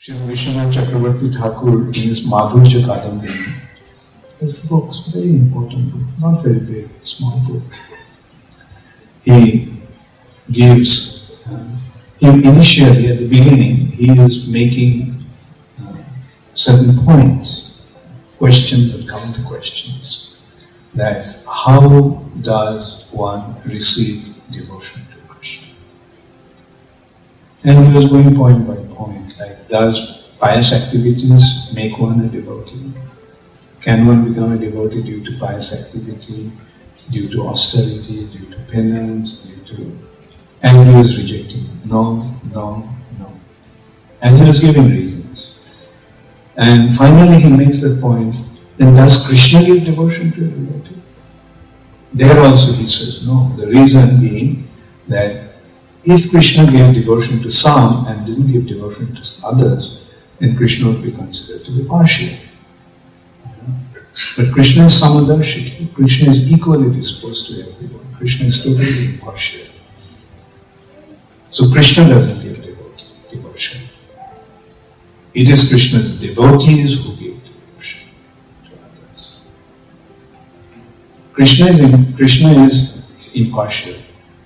Sri Vishwanath Chakravarti Thakur in his Madhurya Kadambini, his book, very important book, not very big, small book. He gives, initially at the beginning, he is making certain points, questions and counter questions, that how does one receive devotion to Krishna? And he was going point by point, like does pious activities make one a devotee? Can one become a devotee due to pious activity, due to austerity, due to penance, and he was rejecting it. No. And he was giving reasons. And finally he makes the point, then does Krishna give devotion to a devotee? There also he says no. The reason being that if Krishna gave devotion to some and didn't give devotion to others, then Krishna would be considered to be partial. But Krishna is samadarshiki. Krishna is equally disposed to everyone. Krishna is totally impartial. So Krishna doesn't give devotion. It is Krishna's devotees who give devotion to others. Krishna is impartial,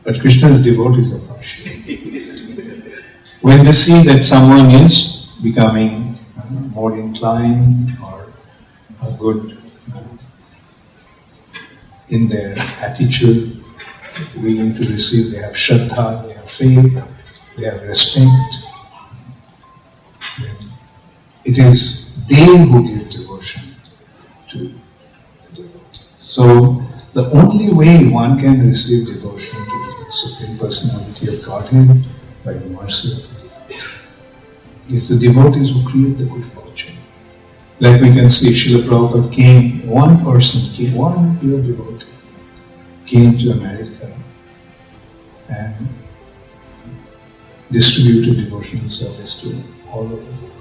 but Krishna's devotees are partial. When they see that someone is becoming more inclined or good in their attitude, willing to receive, they have shraddha, they have faith, they have respect, then it is they who give devotion to the devotee. So the only way one can receive devotion to the Supreme Personality of Godhead by the mercy of the devotee is the devotees who create the good fortune. Like we can see, Srila Prabhupada came, one pure devotee, came to America and distributed devotional service to all over the world.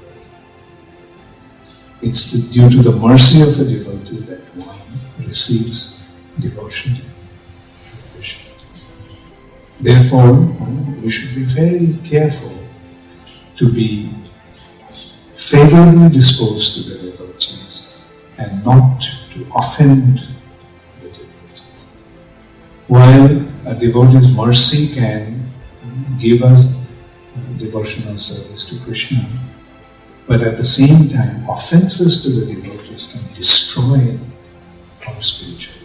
It's due to the mercy of a devotee that one receives devotion to Krishna. Therefore, we should be very careful to be favorably disposed to the devotees and not to offend the devotee. While a devotee's mercy can give us devotional service to Krishna, but at the same time offenses to the devotees can destroy our spiritual